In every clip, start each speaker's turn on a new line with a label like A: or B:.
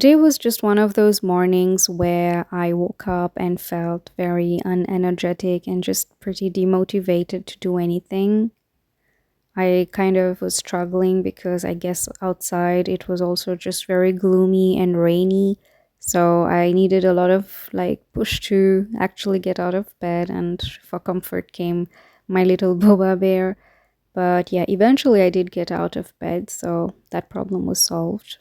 A: Today was just one of those mornings where I woke up and felt very unenergetic and just pretty demotivated to do anything. I kind of was struggling because I guess outside it was also just very gloomy and rainy. So I needed a lot of like push to actually get out of bed, and for comfort came my little boba bear. But yeah, eventually I did get out of bed, so that problem was solved.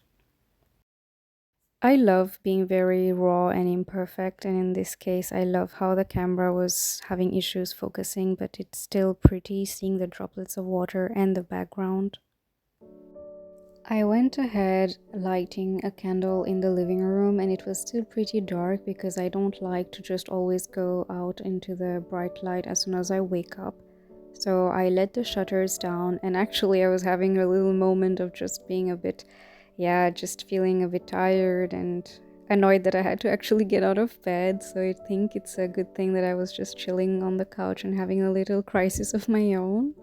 A: I love being very raw and imperfect, and in this case, I love how the camera was having issues focusing, but it's still pretty seeing the droplets of water and the background. I went ahead lighting a candle in the living room, and it was still pretty dark because I don't like to just always go out into the bright light as soon as I wake up. So I let the shutters down, and actually, I was having a little moment of just being a bit, yeah, just feeling a bit tired and annoyed that I had to actually get out of bed. So I think it's a good thing that I was just chilling on the couch and having a little crisis of my own.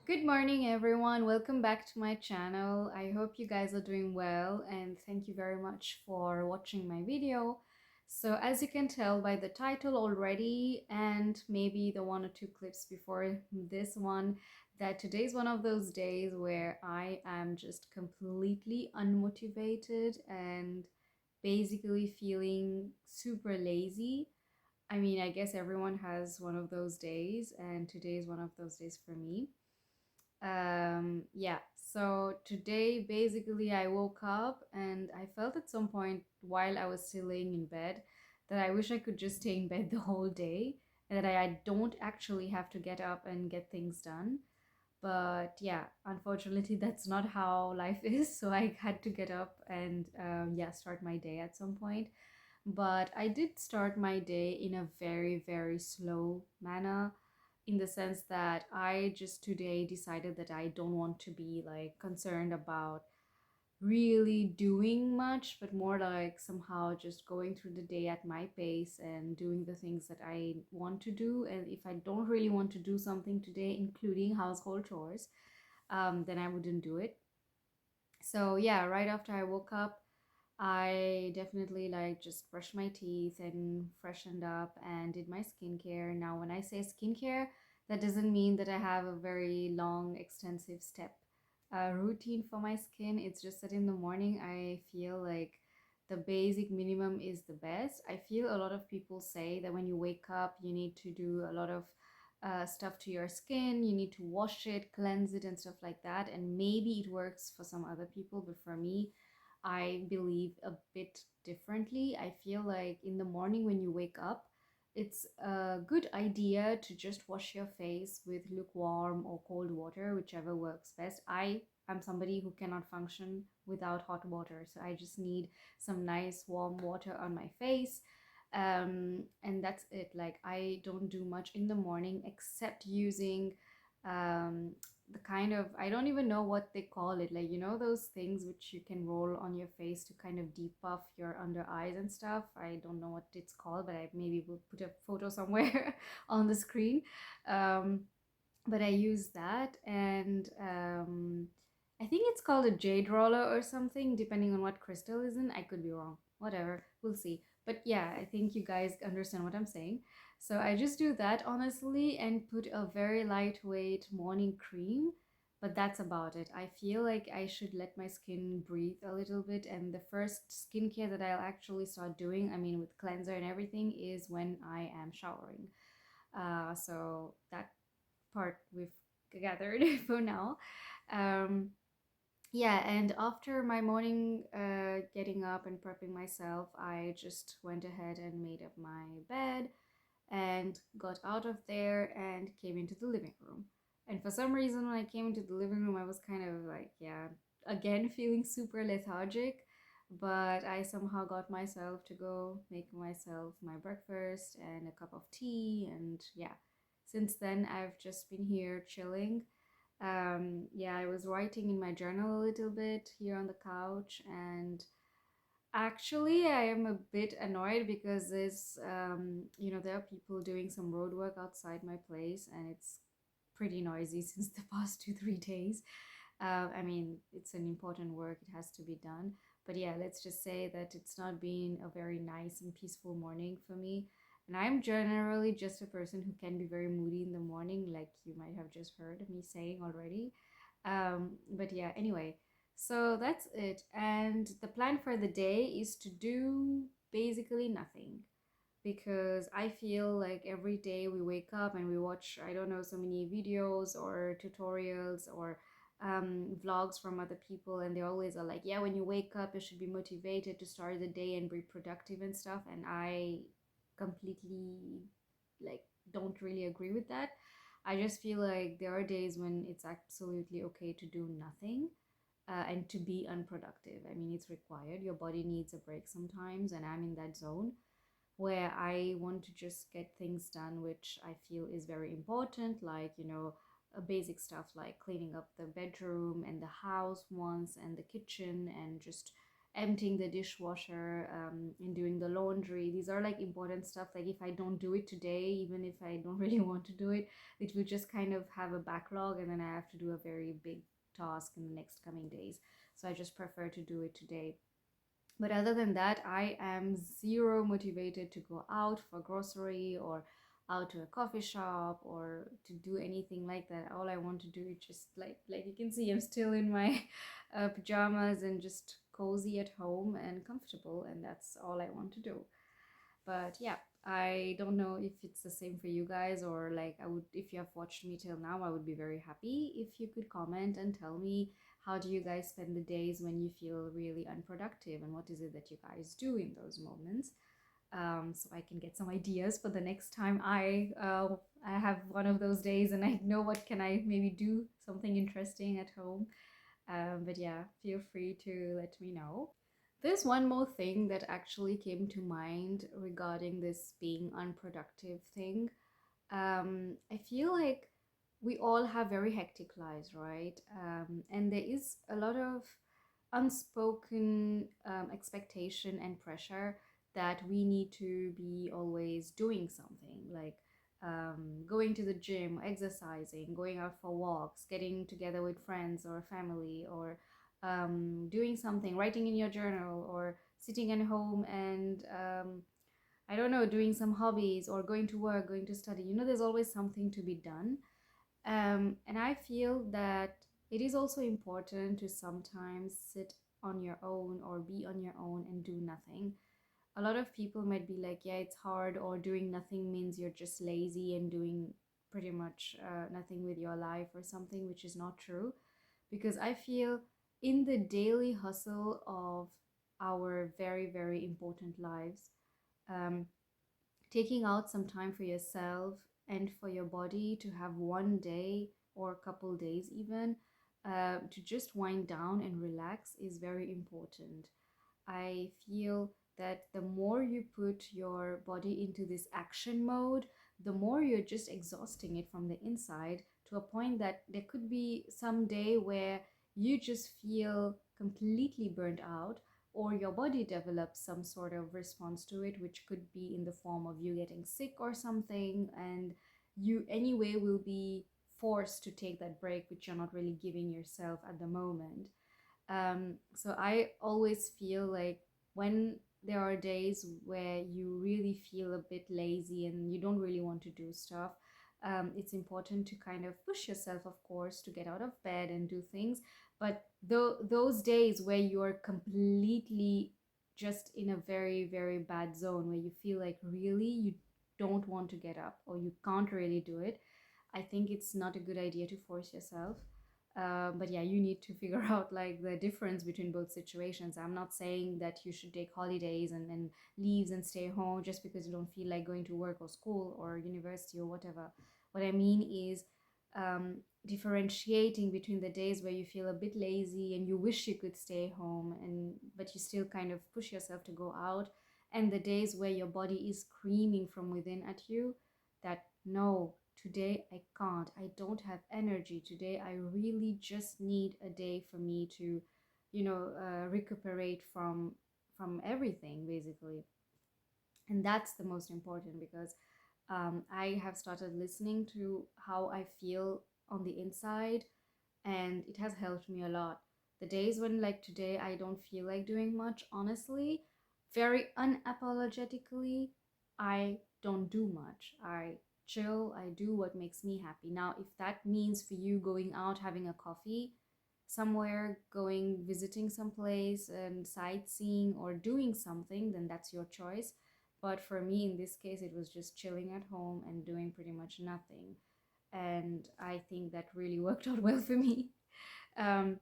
A: Good morning, everyone. Welcome back to my channel. I hope you guys are doing well, and thank you very much for watching my video. So as you can tell by the title already, and maybe the one or two clips before this one, that today's one of those days where I am just completely unmotivated and basically feeling super lazy. I mean, I guess everyone has one of those days, and today is one of those days for me. Yeah, so today basically I woke up and I felt at some point while I was still laying in bed that I wish I could just stay in bed the whole day, and that I don't actually have to get up and get things done. But yeah, unfortunately that's not how life is, so I had to get up and yeah, start my day at some point. But I did start my day in a very, very slow manner, in the sense that I just today decided that I don't want to be like concerned about really doing much, but more like somehow just going through the day at my pace and doing the things that I want to do. And if I don't really want to do something today, including household chores, then I wouldn't do it. So yeah, right after I woke up, I definitely like just brushed my teeth and freshened up and did my skincare. Now, when I say skincare, that doesn't mean that I have a very long, extensive step routine for my skin. It's just that in the morning, I feel like the basic minimum is the best. I feel a lot of people say that when you wake up, you need to do a lot of stuff to your skin, you need to wash it, cleanse it, and stuff like that. And maybe it works for some other people, but for me, I believe a bit differently. I feel like in the morning when you wake up, it's a good idea to just wash your face with lukewarm or cold water, whichever works best. I am somebody who cannot function without hot water, so I just need some nice warm water on my face. And that's it. Like, I don't do much in the morning except using um, the kind of, I don't even know what they call it, like, you know, those things which you can roll on your face to kind of depuff your under eyes and stuff. I don't know what it's called, but I maybe will put a photo somewhere on the screen. um, but I use that, and I think it's called a jade roller or something, depending on what crystal is in. I could be wrong. Whatever, we'll see. But yeah, I think you guys understand what I'm saying. So I just do that honestly and put a very lightweight morning cream. But that's about it. I feel like I should let my skin breathe a little bit. And the first skincare that I'll actually start doing, I mean, with cleanser and everything, is when I am showering. So that part we've gathered for now. Um, yeah, and after my morning getting up and prepping myself, I just went ahead and made up my bed and got out of there and came into the living room. And for some reason, when I came into the living room, I was kind of like, yeah, again, feeling super lethargic. But I somehow got myself to go make myself my breakfast and a cup of tea. And yeah, since then, I've just been here chilling. Yeah, I was writing in my journal a little bit here on the couch, and actually, I am a bit annoyed because there are people doing some road work outside my place, and it's pretty noisy since the past 2, 3 days. I mean, it's an important work, it has to be done. But yeah, let's just say that it's not been a very nice and peaceful morning for me. And I'm generally just a person who can be very moody in the morning, like you might have just heard me saying already. But yeah, anyway, so that's it. And the plan for the day is to do basically nothing, because I feel like every day we wake up and we watch, I don't know, so many videos or tutorials or vlogs from other people, and they always are like, yeah, when you wake up, you should be motivated to start the day and be productive and stuff. And I completely like don't really agree with that. I just feel like there are days when it's absolutely okay to do nothing. And to be unproductive. I mean, it's required. Your body needs a break sometimes, and I'm in that zone where I want to just get things done, which I feel is very important, like, basic stuff like cleaning up the bedroom and the house once and the kitchen and just emptying the dishwasher, and doing the laundry. These are like important stuff. Like, if I don't do it today, even if I don't really want to do it, it will just kind of have a backlog, and then I have to do a very big task in the next coming days. So I just prefer to do it today. But other than that, I am zero motivated to go out for grocery or out to a coffee shop or to do anything like that. All I want to do is just like you can see, I'm still in my pajamas and just cozy at home and comfortable, and that's all I want to do. But yeah, I don't know if it's the same for you guys, or like, I would, if you have watched me till now, I would be very happy if you could comment and tell me, how do you guys spend the days when you feel really unproductive, and what is it that you guys do in those moments? So I can get some ideas for the next time I have one of those days and I know what can I maybe do something interesting at home. But yeah, feel free to let me know. There's one more thing that actually came to mind regarding this being unproductive thing. I feel like we all have very hectic lives, right? And there is a lot of unspoken expectation and pressure that we need to be always doing something, like going to the gym, exercising, going out for walks, getting together with friends or family, or doing something, writing in your journal, or sitting at home and I don't know, doing some hobbies or going to work, going to study. There's always something to be done. And I feel that it is also important to sometimes sit on your own or be on your own and do nothing. A lot of people might be like, yeah, it's hard, or doing nothing means you're just lazy and doing pretty much nothing with your life or something, which is not true. Because I feel in the daily hustle of our very, very important lives, um, taking out some time for yourself and for your body to have one day or a couple days even, to just wind down and relax is very important. I feel that the more you put your body into this action mode, the more you're just exhausting it from the inside, to a point that there could be some day where you just feel completely burnt out, or your body develops some sort of response to it, which could be in the form of you getting sick or something, and you anyway will be forced to take that break, which you're not really giving yourself at the moment. So I always feel like when there are days where you really feel a bit lazy and you don't really want to do stuff, it's important to kind of push yourself, of course, to get out of bed and do things. But those days where you're completely just in a very, very bad zone, where you feel like really you don't want to get up or you can't really do it, I think it's not a good idea to force yourself. But yeah, you need to figure out like the difference between both situations. I'm not saying that you should take holidays and leaves and stay home just because you don't feel like going to work or school or university or whatever. What I mean is, differentiating between the days where you feel a bit lazy and you wish you could stay home, and but you still kind of push yourself to go out, and the days where your body is screaming from within at you that no, today I can't, I don't have energy today, I really just need a day for me to, recuperate from everything basically. And that's the most important, because I have started listening to how I feel on the inside, and it has helped me a lot. The days when, like today, I don't feel like doing much, honestly, very unapologetically, I don't do much. I chill, I do what makes me happy. Now, if that means for you going out, having a coffee somewhere, going visiting some place and sightseeing or doing something, then that's your choice. But for me, in this case, it was just chilling at home and doing pretty much nothing. And I think that really worked out well for me. Um,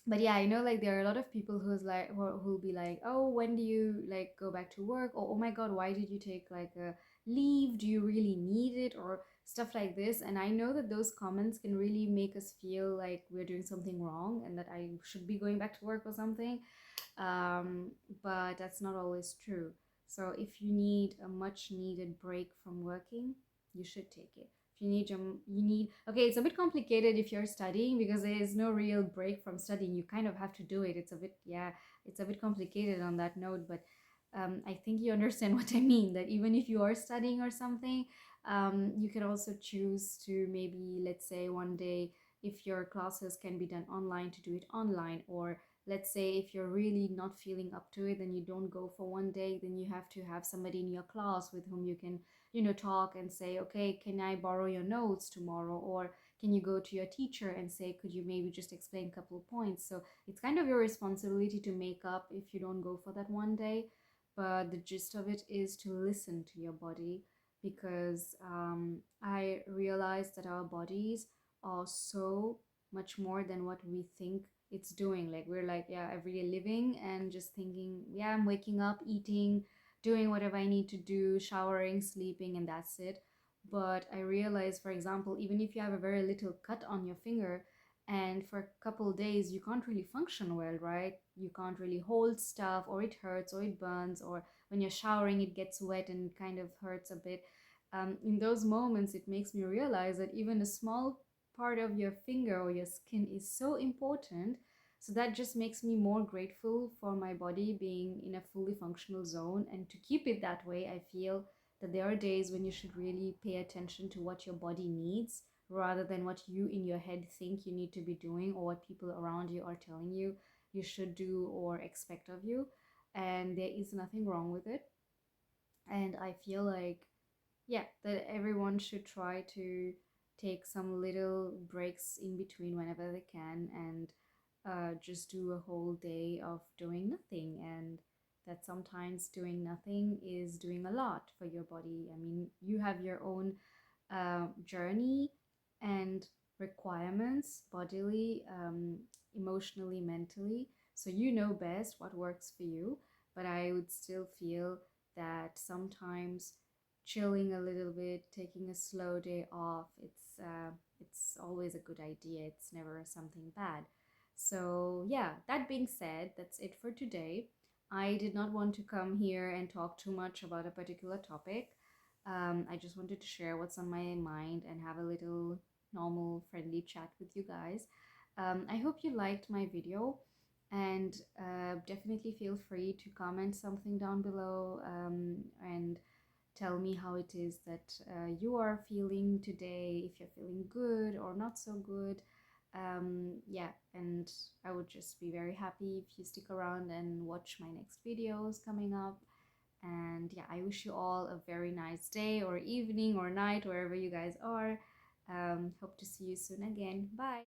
A: but yeah, I know like there are a lot of people who'll be like, oh, when do you like go back to work, or oh my god, why did you take like a leave, do you really need it, or stuff like this. And I know that those comments can really make us feel like we're doing something wrong and that I should be going back to work or something. um, but that's not always true. So if you need a much needed break from working, you should take it. If you need, okay, it's a bit complicated if you're studying, because there is no real break from studying. You kind of have to do it. It's a bit, yeah, it's a bit complicated on that note, but I think you understand what I mean, that even if you are studying or something, you can also choose to, maybe let's say one day, if your classes can be done online, to do it online. Or let's say if you're really not feeling up to it, then you don't go for one day, then you have to have somebody in your class with whom you can, talk and say, okay, can I borrow your notes tomorrow? Or can you go to your teacher and say, could you maybe just explain a couple of points? So it's kind of your responsibility to make up if you don't go for that one day. But the gist of it is to listen to your body, because I realized that our bodies are so much more than what we think it's doing. Like we're like, yeah, everyday living and just thinking, yeah, I'm waking up, eating, doing whatever I need to do, showering, sleeping, and that's it. But I realized, for example, even if you have a very little cut on your finger, and for a couple of days you can't really function well, right? You can't really hold stuff, or it hurts, or it burns, or when you're showering it gets wet and kind of hurts a bit. In those moments, it makes me realize that even a small part of your finger or your skin is so important. So that just makes me more grateful for my body being in a fully functional zone. And to keep it that way, I feel that there are days when you should really pay attention to what your body needs, rather than what you in your head think you need to be doing, or what people around you are telling you you should do or expect of you. And there is nothing wrong with it. And I feel like, yeah, that everyone should try to take some little breaks in between whenever they can, and just do a whole day of doing nothing. And that sometimes doing nothing is doing a lot for your body. I mean, you have your own journey and requirements, bodily, emotionally, mentally. So you know best what works for you. But I would still feel that sometimes chilling a little bit, taking a slow day off, it's always a good idea. It's never something bad. So yeah, that being said, that's it for today. I did not want to come here and talk too much about a particular topic. I just wanted to share what's on my mind and have a little normal, friendly chat with you guys. I hope you liked my video, and definitely feel free to comment something down below, and tell me how it is that you are feeling today, if you're feeling good or not so good. Yeah, and I would just be very happy if you stick around and watch my next videos coming up. And yeah, I wish you all a very nice day or evening or night, wherever you guys are. Hope to see you soon again. Bye.